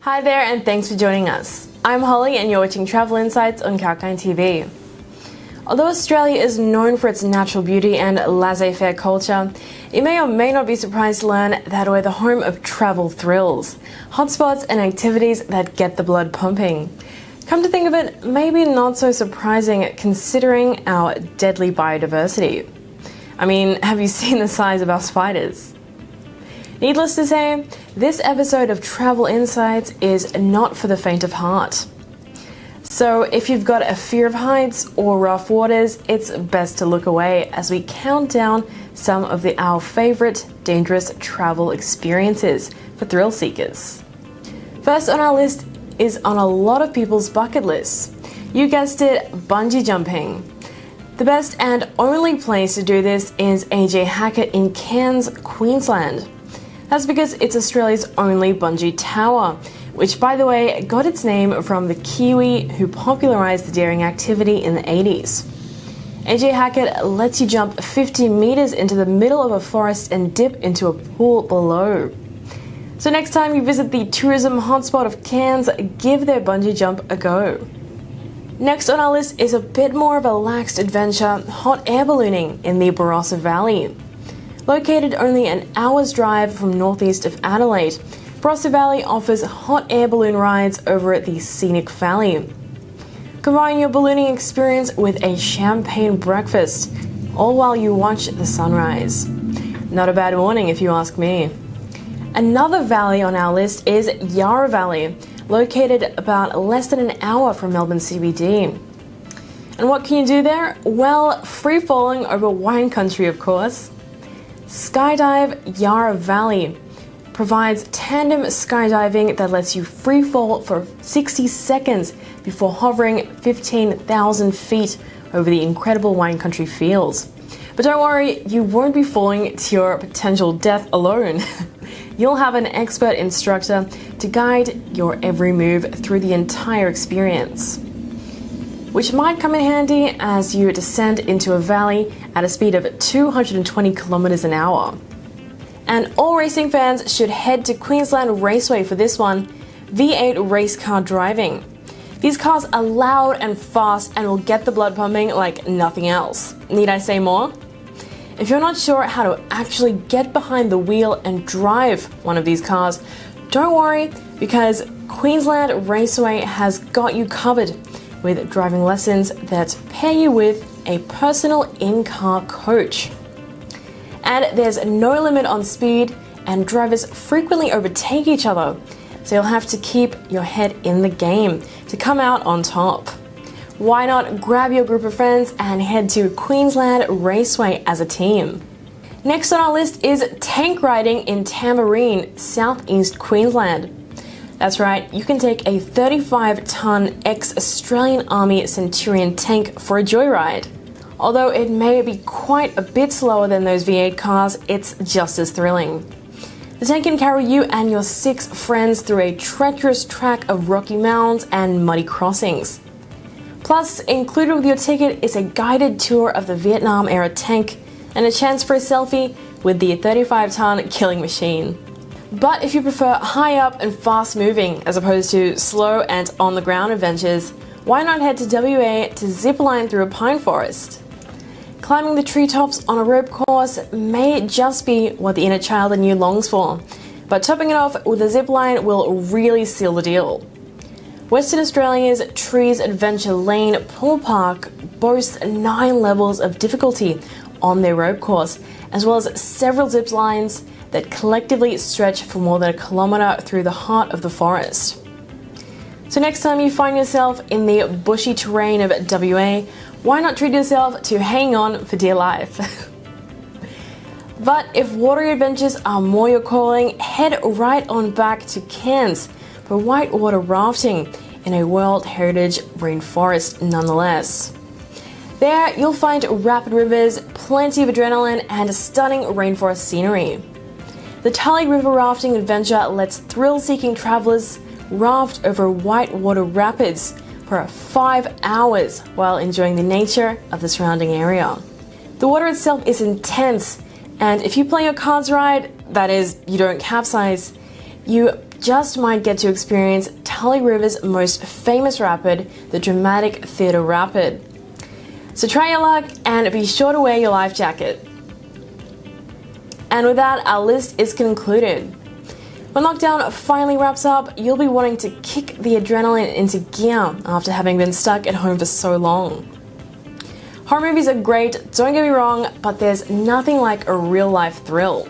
Hi there and thanks for joining us. I'm Holly and you're watching Travel Insights on Kalkine TV. Although Australia is known for its natural beauty and laissez-faire culture, you may or may not be surprised to learn that we're the home of travel thrills, hotspots and activities that get the blood pumping. Come to think of it, maybe not so surprising considering our deadly biodiversity. I mean, have you seen the size of our spiders? Needless to say, this episode of Travel Insights is not for the faint of heart. So if you've got a fear of heights or rough waters, it's best to look away as we count down some of our favourite dangerous travel experiences for thrill seekers. First on our list is on a lot of people's bucket lists. You guessed it, bungee jumping. The best and only place to do this is AJ Hackett in Cairns, Queensland. That's because it's Australia's only bungee tower, which by the way got its name from the Kiwi who popularised the daring activity in the 80s. AJ Hackett lets you jump 50 metres into the middle of a forest and dip into a pool below. So next time you visit the tourism hotspot of Cairns, give their bungee jump a go. Next on our list is a bit more of a relaxed adventure, hot air ballooning in the Barossa Valley. Located only an hour's drive from northeast of Adelaide, Barossa Valley offers hot air balloon rides over the scenic valley. Combine your ballooning experience with a champagne breakfast, all while you watch the sunrise. Not a bad morning if you ask me. Another valley on our list is Yarra Valley, located about less than an hour from Melbourne CBD. And what can you do there? Well, free falling over wine country, of course. Skydive Yarra Valley provides tandem skydiving that lets you free fall for 60 seconds before hovering 15,000 feet over the incredible wine country fields. But don't worry, you won't be falling to your potential death alone. You'll have an expert instructor to guide your every move through the entire experience, which might come in handy as you descend into a valley at a speed of 220 kilometers an hour. And all racing fans should head to Queensland Raceway for this one, V8 race car driving. These cars are loud and fast and will get the blood pumping like nothing else. Need I say more? If you're not sure how to actually get behind the wheel and drive one of these cars, don't worry, because Queensland Raceway has got you covered with driving lessons that pair you with a personal in-car coach. And there's no limit on speed, and drivers frequently overtake each other, so you'll have to keep your head in the game to come out on top. Why not grab your group of friends and head to Queensland Raceway as a team? Next on our list is tank riding in Tamarine, southeast Queensland. That's right, you can take a 35-ton ex-Australian Army Centurion tank for a joyride. Although it may be quite a bit slower than those V8 cars, it's just as thrilling. The tank can carry you and your 6 friends through a treacherous track of rocky mounds and muddy crossings. Plus, included with your ticket is a guided tour of the Vietnam-era tank and a chance for a selfie with the 35-ton killing machine. But if you prefer high up and fast moving as opposed to slow and on the ground adventures, why not head to WA to zipline through a pine forest? Climbing the treetops on a rope course may just be what the inner child in you longs for, but topping it off with a zipline will really seal the deal. Western Australia's Trees Adventure Lane Pool Park boasts 9 levels of difficulty on their rope course, as well as several zip lines that collectively stretch for more than a kilometre through the heart of the forest. So next time you find yourself in the bushy terrain of WA, why not treat yourself to hang on for dear life? But if watery adventures are more your calling, head right on back to Cairns for White Water Rafting in a World Heritage Rainforest nonetheless. There you'll find rapid rivers, plenty of adrenaline and stunning rainforest scenery. The Tully River rafting adventure lets thrill-seeking travellers raft over whitewater rapids for 5 hours while enjoying the nature of the surrounding area. The water itself is intense, and if you play your cards right, that is, you don't capsize, you just might get to experience Tully River's most famous rapid, the dramatic Theatre Rapid. So try your luck and be sure to wear your life jacket. And with that, our list is concluded. When lockdown finally wraps up, you'll be wanting to kick the adrenaline into gear after having been stuck at home for so long. Horror movies are great, don't get me wrong, but there's nothing like a real-life thrill.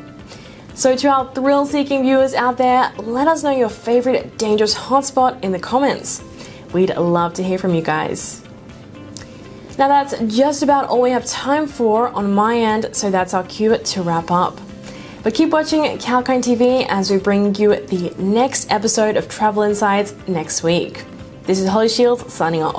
So to our thrill-seeking viewers out there, let us know your favourite dangerous hotspot in the comments. We'd love to hear from you guys. Now that's just about all we have time for on my end, so that's our cue to wrap up. But keep watching Kalkine TV as we bring you the next episode of Travel Insights next week. This is Holly Shields signing off.